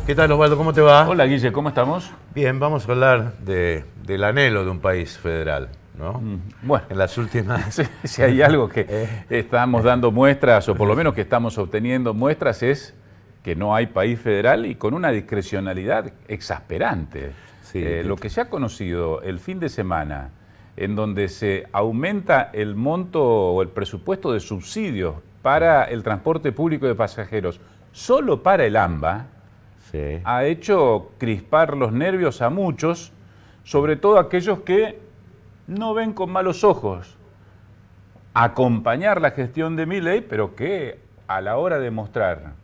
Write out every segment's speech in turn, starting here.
¿Qué tal, Osvaldo? ¿Cómo te va? Hola, Guille, ¿cómo estamos? Bien, vamos a hablar del anhelo de un país federal, ¿no? Bueno, En las últimas... si hay algo que estamos dando muestras, o por lo menos que estamos obteniendo muestras, es que no hay país federal y con una discrecionalidad exasperante. Sí, Lo que se ha conocido el fin de semana, en donde se aumenta el monto o el presupuesto de subsidios para el transporte público de pasajeros, solo para el AMBA, sí. ha hecho crispar los nervios a muchos, sobre todo aquellos que no ven con malos ojos acompañar la gestión de Milei, pero que a la hora de mostrar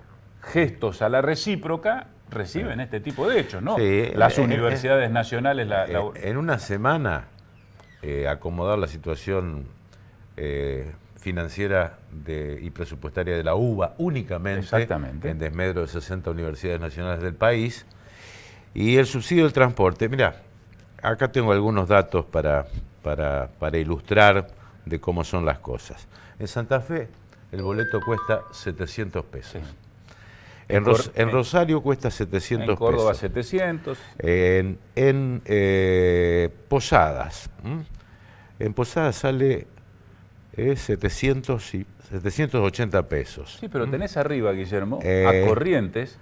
gestos a la recíproca reciben este tipo de hechos, ¿no? Sí, Las universidades nacionales... En una semana, acomodar la situación financiera y presupuestaria de la UBA únicamente, Exactamente, en desmedro de 60 universidades nacionales del país, y el subsidio del transporte. Mira, acá tengo algunos datos para ilustrar de cómo son las cosas. En Santa Fe el boleto cuesta 700 pesos. Sí. En Rosario cuesta 700 pesos. En Córdoba 700. En Posadas. En Posadas sale 780 pesos. Sí, pero tenés arriba, Guillermo, a Corrientes,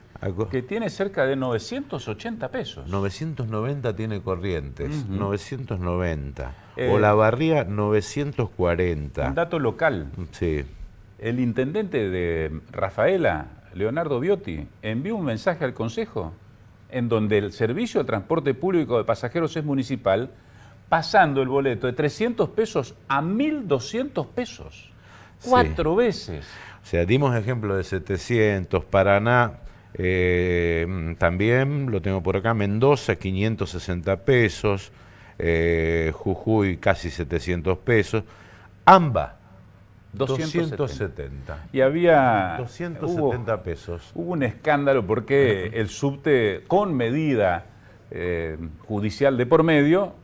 que tiene cerca de 980 pesos. 990 tiene Corrientes, 990. O Olavarría, 940. Un dato local. Sí. El intendente de Rafaela, Leonardo Biotti, envió un mensaje al Consejo en donde el servicio de transporte público de pasajeros es municipal, pasando el boleto de 300 pesos a 1.200 pesos. 4 veces. O sea, dimos ejemplo de 700, Paraná, también lo tengo por acá, Mendoza, 560 pesos, Jujuy, casi 700 pesos, AMBA, 270. Y había... 270 pesos. Hubo un escándalo porque el subte, con medida judicial de por medio,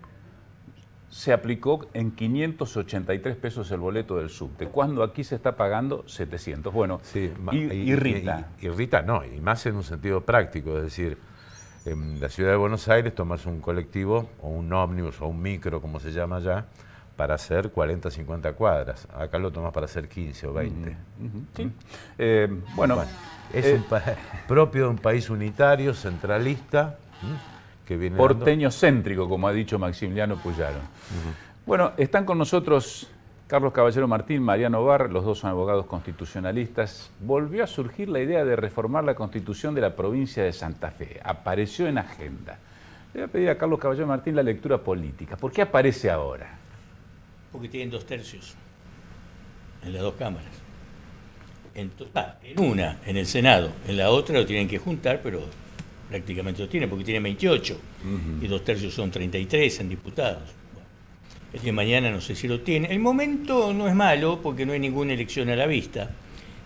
se aplicó en 583 pesos el boleto del subte, cuando aquí se está pagando 700. Bueno, sí, irrita. Irrita, no, y más en un sentido práctico, es decir, en la ciudad de Buenos Aires tomas un colectivo o un ómnibus o un micro, como se llama allá, para hacer 40, 50 cuadras. Acá lo tomas para hacer 15 o 20. Sí. Bueno, es propio de un país unitario, centralista, que viene porteño céntrico, como ha dicho Maximiliano Puyaro. Bueno, están con nosotros Carlos Caballero Martín, Mariano Barr, los dos son abogados constitucionalistas. Volvió a surgir la idea de reformar la Constitución de la provincia de Santa Fe. Apareció en agenda. Le voy a pedir a Carlos Caballero Martín la lectura política. ¿Por qué aparece ahora? Porque tienen 2 tercios en las dos cámaras. En una, en el Senado, en la otra lo tienen que juntar, pero prácticamente lo tienen, porque tienen 28, y 2 tercios son 33 en diputados. Bueno, el día de mañana no sé si lo tiene. El momento no es malo, porque no hay ninguna elección a la vista.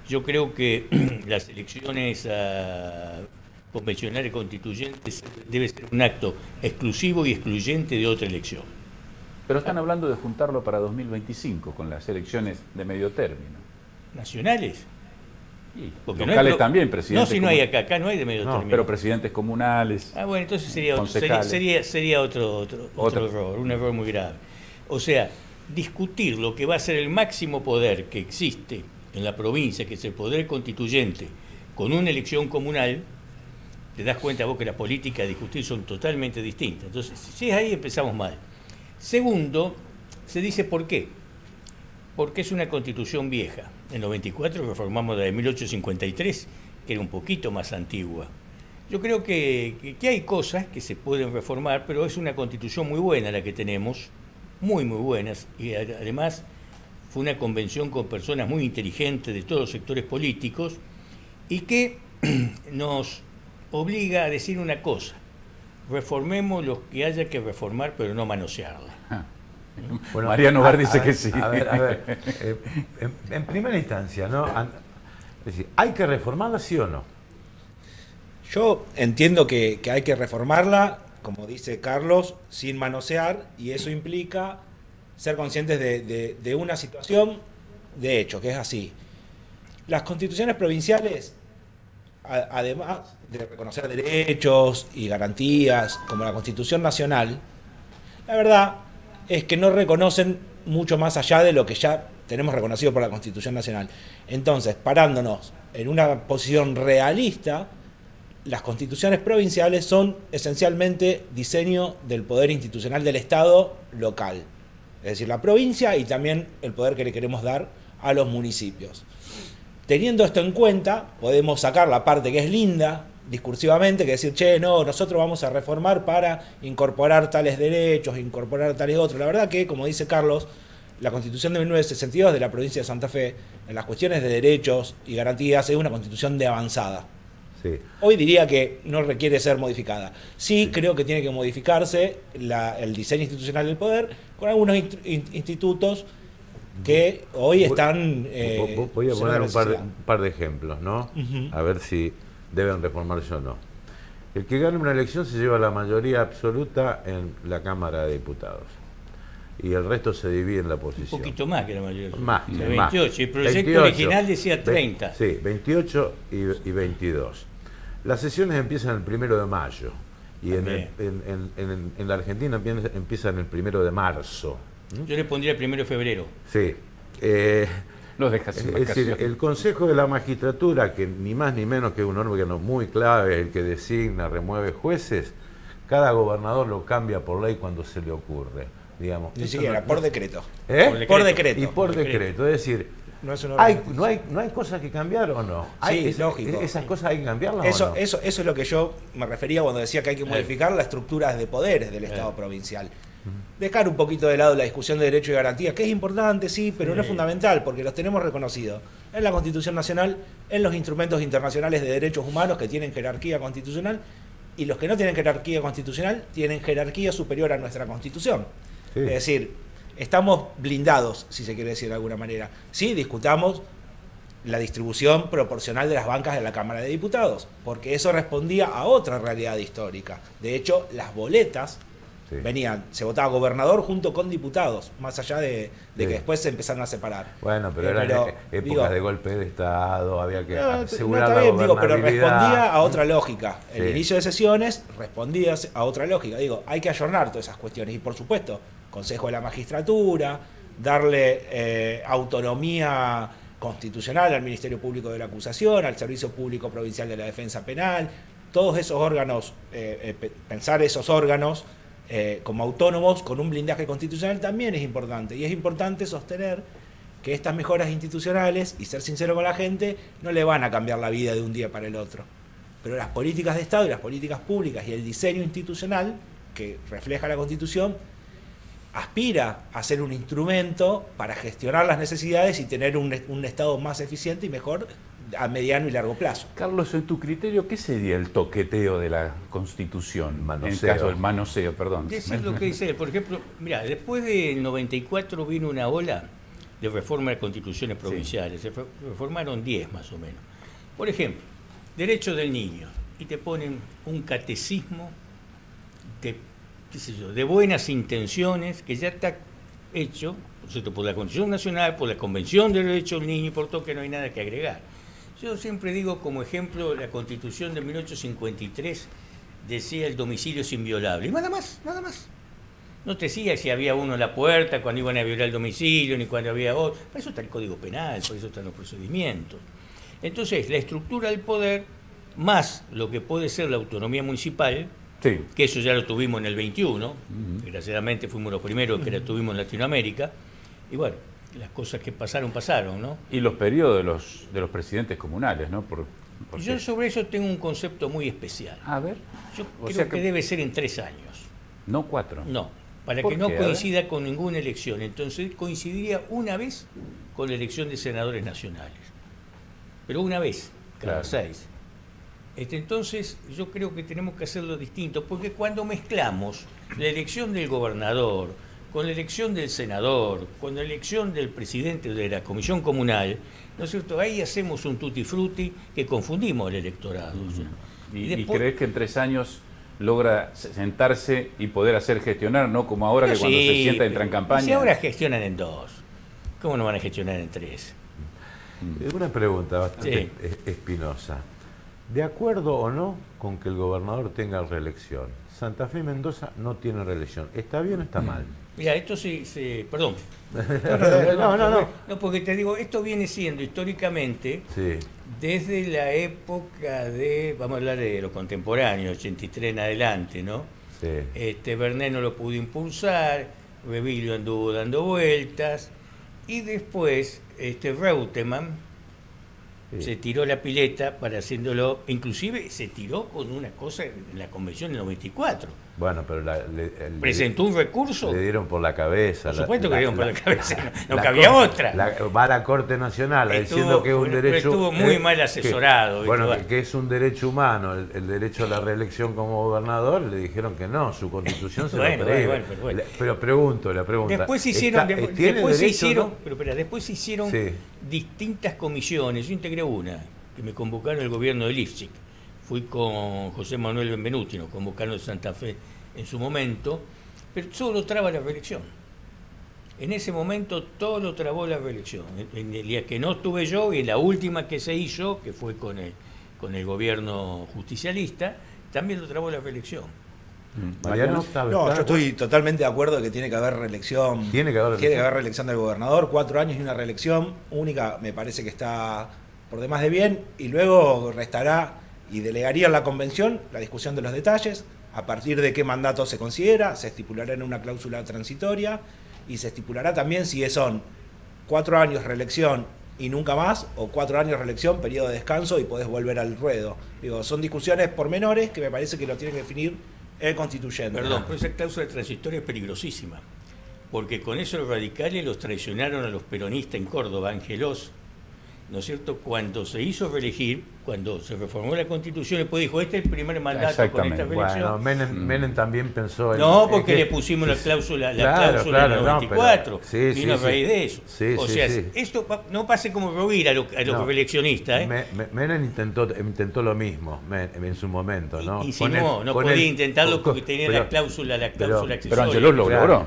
Yo creo que las elecciones convencionales constituyentes debe ser un acto exclusivo y excluyente de otra elección. Pero están hablando de juntarlo para 2025, con las elecciones de medio término. ¿Nacionales? Sí, porque locales no también, presidentes. No, si no hay acá no hay de medio término. Pero presidentes comunales. Bueno, entonces sería otro error, un error muy grave. O sea, discutir lo que va a ser el máximo poder que existe en la provincia, que es el poder constituyente, con una elección comunal, te das cuenta vos que la política a discutir son totalmente distintas. Entonces, si es ahí, empezamos mal. Segundo, se dice ¿por qué? Porque es una constitución vieja. En 94 reformamos la de 1853, que era un poquito más antigua. Yo creo que hay cosas que se pueden reformar, pero es una constitución muy buena la que tenemos, muy buenas, y además fue una convención con personas muy inteligentes de todos los sectores políticos y que nos obliga a decir una cosa: reformemos lo que haya que reformar, pero no manosearla. Bueno, Mariano Barr dice que sí. A ver, en primera instancia, ¿no? Es decir, ¿hay que reformarla, sí o no? Yo entiendo que hay que reformarla, como dice Carlos, sin manosear, y eso implica ser conscientes de una situación de hecho, que es así. Las constituciones provinciales además de reconocer derechos y garantías como la Constitución Nacional, la verdad es que no reconocen mucho más allá de lo que ya tenemos reconocido por la Constitución Nacional. Entonces, parándonos en una posición realista, las constituciones provinciales son esencialmente diseño del poder institucional del Estado local, es decir, la provincia y también el poder que le queremos dar a los municipios. Teniendo esto en cuenta, podemos sacar la parte que es linda discursivamente, que decir, che, no, nosotros vamos a reformar para incorporar tales derechos, incorporar tales otros. La verdad que, como dice Carlos, la Constitución de 1962 de la provincia de Santa Fe, en las cuestiones de derechos y garantías, es una constitución de avanzada. Sí. Hoy diría que no requiere ser modificada. Sí, creo que tiene que modificarse el diseño institucional del poder con algunos institutos que hoy están... voy a poner un par de ejemplos, ¿no? A ver si deben reformarse o no. El que gane una elección se lleva la mayoría absoluta en la Cámara de Diputados. Y el resto se divide en la oposición. Un poquito más que la mayoría. Más. 28. El proyecto original decía 30. Sí, 28 y 22. Las sesiones empiezan el 1 de mayo. Y en la Argentina empiezan el 1 de marzo. Yo le pondría el 1 de febrero. Sí. Los dejas sin vacaciones. Es decir, el Consejo de la Magistratura, que ni más ni menos que un órgano muy clave, el que designa, remueve jueces, cada gobernador lo cambia por ley cuando se le ocurre. Digamos. Ni siquiera, por decreto. Por decreto. Y por decreto. Es decir, no hay cosas que cambiar o no. Sí, lógico. ¿Esas cosas hay que cambiarlas eso, o no? Eso es lo que yo me refería cuando decía que hay que modificar las estructuras de poderes del Estado provincial. Dejar un poquito de lado la discusión de derechos y garantías, que es importante, sí, pero no es fundamental, porque los tenemos reconocidos en la Constitución Nacional, en los instrumentos internacionales de derechos humanos que tienen jerarquía constitucional, y los que no tienen jerarquía constitucional tienen jerarquía superior a nuestra Constitución. Sí. Es decir, estamos blindados, si se quiere decir de alguna manera. Sí, discutamos la distribución proporcional de las bancas de la Cámara de Diputados, porque eso respondía a otra realidad histórica. De hecho, las boletas se votaba gobernador junto con diputados, más allá de que después se empezaron a separar. Bueno, pero eran épocas de golpe de Estado, había que asegurar la gobernabilidad. Pero respondía a otra lógica. El inicio de sesiones respondía a otra lógica. Hay que ayornar todas esas cuestiones. Y por supuesto, Consejo de la Magistratura, darle autonomía constitucional al Ministerio Público de la Acusación, al Servicio Público Provincial de la Defensa Penal, todos esos órganos, pensar esos órganos como autónomos con un blindaje constitucional también es importante. Y es importante sostener que estas mejoras institucionales, y ser sincero con la gente, no le van a cambiar la vida de un día para el otro. Pero las políticas de Estado y las políticas públicas y el diseño institucional que refleja la Constitución aspira a ser un instrumento para gestionar las necesidades y tener un Estado más eficiente y mejor a mediano y largo plazo. Carlos, en tu criterio, ¿qué sería el toqueteo de la Constitución? En el caso del manoseo, perdón. Decir lo que dice, por ejemplo, mira, después del 94 vino una ola de reforma de constituciones provinciales. Se reformaron 10 más o menos. Por ejemplo, derecho del niño. Y te ponen un catecismo de buenas intenciones que ya está hecho, por cierto, por la Constitución Nacional, por la Convención de Derechos del Niño, y por todo que no hay nada que agregar. Yo siempre digo como ejemplo, la Constitución de 1853 decía el domicilio es inviolable. Y nada más, nada más. No te decía si había uno en la puerta cuando iban a violar el domicilio, ni cuando había otro. Para eso está el Código Penal, por eso están los procedimientos. Entonces, la estructura del poder, más lo que puede ser la autonomía municipal, que eso ya lo tuvimos en el 21, desgraciadamente fuimos los primeros que la tuvimos en Latinoamérica, y bueno, las cosas que pasaron, ¿no? Y los periodos de los presidentes comunales, ¿no? Yo sobre eso tengo un concepto muy especial. A ver. Yo creo que debe ser en 3 años. No 4. No, para que no coincida con ninguna elección. Entonces coincidiría una vez con la elección de senadores nacionales. Pero una vez, cada 6. Entonces yo creo que tenemos que hacerlo distinto, porque cuando mezclamos la elección del gobernador con la elección del senador, con la elección del presidente de la comisión comunal, ¿no es cierto? Ahí hacemos un tutti frutti que confundimos el electorado. ¿Y crees que en 3 años logra sentarse y poder hacer gestionar, no como ahora que cuando se sienta entra en campaña? Si ahora gestionan en 2, ¿cómo no van a gestionar en 3? Una pregunta bastante espinosa. ¿De acuerdo o no con que el gobernador tenga reelección? Santa Fe y Mendoza no tienen reelección. ¿Está bien o está mal? Mira, esto sí, perdón. No, porque te digo, esto viene siendo históricamente, desde la época de, vamos a hablar de los contemporáneos, 83 en adelante, ¿no? Sí. Bernet no lo pudo impulsar, Revilio anduvo dando vueltas, y después Reutemann se tiró la pileta para haciéndolo, inclusive se tiró con una cosa en la convención del 94. Bueno, pero presentó un recurso. Le dieron por la cabeza. Por supuesto que le dieron por la cabeza, no cabía otra. Va a la Corte Nacional diciendo que es un derecho... Estuvo muy mal asesorado. Que es un derecho humano, el derecho a la reelección como gobernador, le dijeron que no, su constitución se lo prohíbe. Pero pregunto, la pregunta... Después se hicieron, después se hicieron distintas comisiones. Yo integré una, que me convocaron el gobierno de Lifschitz. Fui con José Manuel Benvenuti, nos convocaron de Santa Fe en su momento, pero solo traba la reelección. En ese momento todo lo trabó la reelección. En el día que no estuve yo, y en la última que se hizo, que fue con el gobierno justicialista, también lo trabó la reelección. Mariano, yo estoy totalmente de acuerdo de que tiene que haber reelección. Tiene que haber reelección del gobernador, 4 años y una reelección única, me parece que está por demás de bien, y luego restará y delegaría en la convención la discusión de los detalles, a partir de qué mandato se considera, se estipulará en una cláusula transitoria, y se estipulará también si son 4 años reelección y nunca más, o 4 años reelección, periodo de descanso y podés volver al ruedo. Digo, son discusiones pormenores que me parece que lo tiene que definir el constituyente. Perdón, pero esa cláusula transitoria es peligrosísima, porque con eso los radicales los traicionaron a los peronistas en Córdoba, Angelos, ¿no es cierto? Cuando se hizo reelegir, cuando se reformó la Constitución, después dijo, este es el primer mandato con esta reelección. Bueno, Menem también pensó en... No, porque le pusimos la cláusula del 94, vino a raíz de eso. Esto no pase como Rovira a los reeleccionistas. Menem intentó lo mismo en su momento, ¿no? Y si no podía intentarlo porque tenía la cláusula accesoria. Pero Angelos lo logró.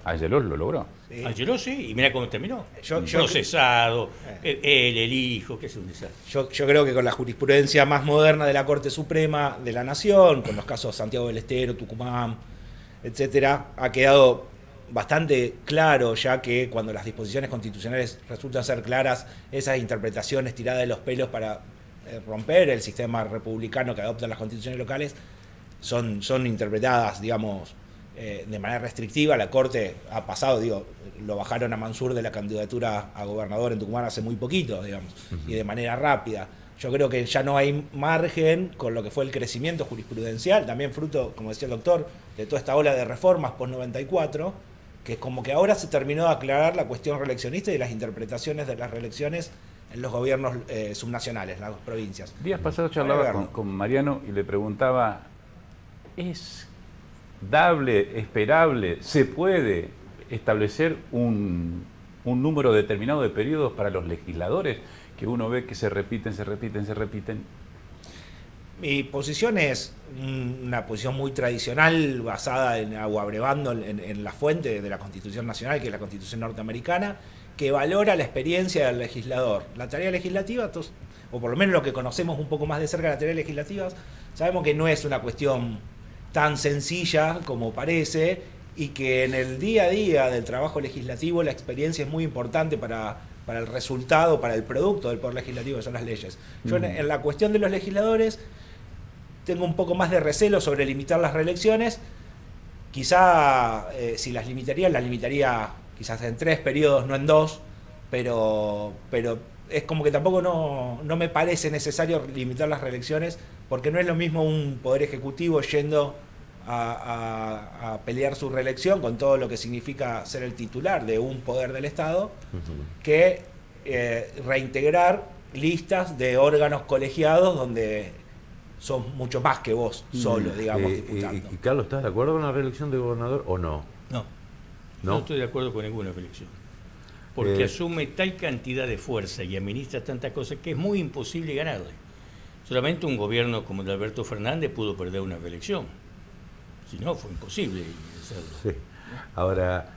Angelos lo logró. Angelos sí, y mira cómo terminó. Procesado, el hijo, que es un desastre. Yo creo que con la jurisprudencia más moderna de la Corte Suprema de la Nación, con los casos Santiago del Estero, Tucumán, etcétera, ha quedado bastante claro ya que cuando las disposiciones constitucionales resultan ser claras, esas interpretaciones tiradas de los pelos para romper el sistema republicano que adoptan las constituciones locales son interpretadas, digamos, de manera restrictiva. La Corte ha pasado, lo bajaron a Mansur de la candidatura a gobernador en Tucumán hace muy poquito, digamos, y de manera rápida. Yo creo que ya no hay margen con lo que fue el crecimiento jurisprudencial, también fruto, como decía el doctor, de toda esta ola de reformas post-94, que como que ahora se terminó de aclarar la cuestión reeleccionista y las interpretaciones de las reelecciones en los gobiernos subnacionales, las provincias. Días pasados charlaba con Mariano y le preguntaba, ¿es dable, esperable, se puede establecer un número determinado de periodos para los legisladores que uno ve que se repiten? Mi posición es una posición muy tradicional, basada o abrevando en la fuente de la Constitución Nacional, que es la Constitución norteamericana, que valora la experiencia del legislador. La tarea legislativa, o por lo menos lo que conocemos un poco más de cerca de la tarea legislativa, sabemos que no es una cuestión tan sencilla como parece, y que en el día a día del trabajo legislativo la experiencia es muy importante para el resultado, para el producto del poder legislativo, que son las leyes. Yo en la cuestión de los legisladores tengo un poco más de recelo sobre limitar las reelecciones. Quizá si las limitaría quizás en 3 periodos, no en 2, pero es como que tampoco no me parece necesario limitar las reelecciones, porque no es lo mismo un poder ejecutivo yendo a pelear su reelección con todo lo que significa ser el titular de un poder del Estado, que reintegrar listas de órganos colegiados donde son mucho más que vos solo, digamos, diputando. Y Carlos, ¿estás de acuerdo con la reelección de gobernador o no? No estoy de acuerdo con ninguna reelección. Porque asume tal cantidad de fuerza y administra tantas cosas que es muy imposible ganarle. Solamente un gobierno como el de Alberto Fernández pudo perder una reelección. Si no, fue imposible hacerlo. Sí. Ahora,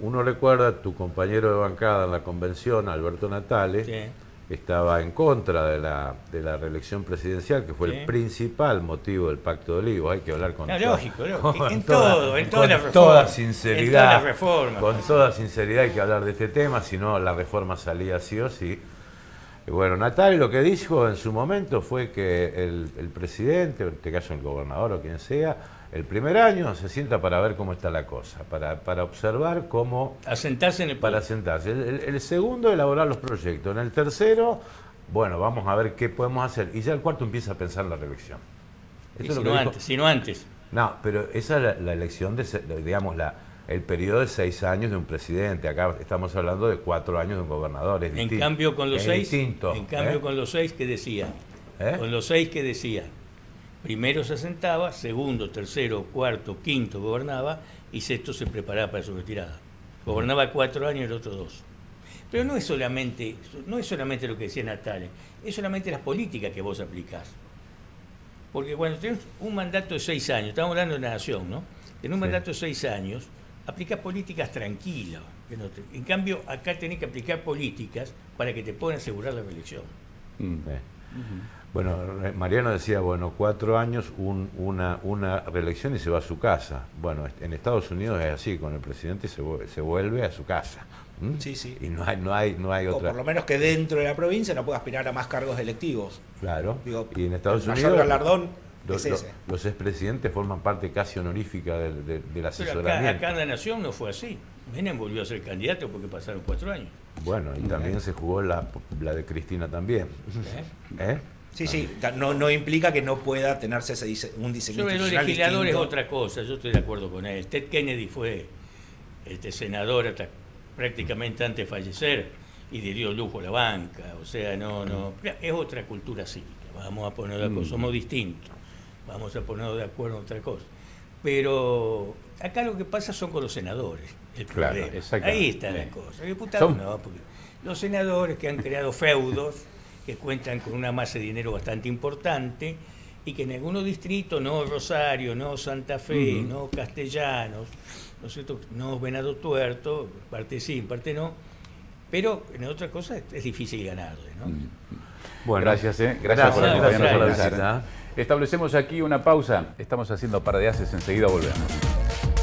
uno recuerda a tu compañero de bancada en la convención, Alberto Natale, estaba en contra de la reelección presidencial, que fue el principal motivo del Pacto de Olivos. Hay que hablar con lógico, en toda sinceridad, con toda sinceridad hay que hablar de este tema, si no la reforma salía sí o sí. Y bueno, Natali lo que dijo en su momento fue que el presidente, en este caso el gobernador o quien sea, el primer año se sienta para ver cómo está la cosa, para observar cómo... Asentarse en el Para asentarse. El segundo, elaborar los proyectos. En el tercero, bueno, vamos a ver qué podemos hacer. Y ya el cuarto empieza a pensar en la reelección. Si no antes. No, pero esa es la elección, digamos, el periodo de 6 años de un presidente. Acá estamos hablando de 4 años de un gobernador. En cambio, con los 6, con los 6 que decían. Con los 6 que decían. Primero se asentaba, segundo, tercero, cuarto, quinto gobernaba y sexto se preparaba para su retirada. Gobernaba 4 años y el otro 2. Pero no es solamente lo que decía Natale, es solamente las políticas que vos aplicás. Porque cuando tenés un mandato de 6 años, estamos hablando de la nación, ¿no? En un mandato de 6 años, aplicás políticas tranquilas. En cambio, acá tenés que aplicar políticas para que te puedan asegurar la reelección. Bueno, Mariano decía, bueno, 4 años, una reelección y se va a su casa. Bueno, en Estados Unidos es así, con el presidente se vuelve a su casa. Sí, sí. Y no hay otra... O por lo menos que dentro de la provincia no pueda aspirar a más cargos electivos. Claro. Digo, y en Estados el Unidos... mayor galardón es ese. Los expresidentes forman parte casi honorífica del asesoramiento. Acá en la Nación no fue así. Menem volvió a ser candidato porque pasaron 4 años. Bueno, y también se jugó la de Cristina también. Sí, sí, no implica que no pueda tenerse un diseño sobre institucional los legisladores distinto. otra cosa, yo estoy de acuerdo con él. Ted Kennedy fue senador hasta prácticamente antes de fallecer y le dio lujo a la banca, o sea, es otra cultura cívica, vamos a poner de acuerdo, somos distintos, vamos a ponernos de acuerdo en otra cosa. Pero acá lo que pasa son con los senadores, el problema. Ahí está la cosa. Los diputados no, porque los senadores que han creado feudos, que cuentan con una masa de dinero bastante importante y que en algunos distritos, no Rosario, no Santa Fe, no Castellanos, ¿no es cierto? No Venado Tuerto, parte sí, parte no, pero en otras cosas es difícil ganarle, ¿no? Bueno, gracias por acompañarnos a la visita. Establecemos aquí una pausa, estamos haciendo Par de Haces, enseguida volvemos.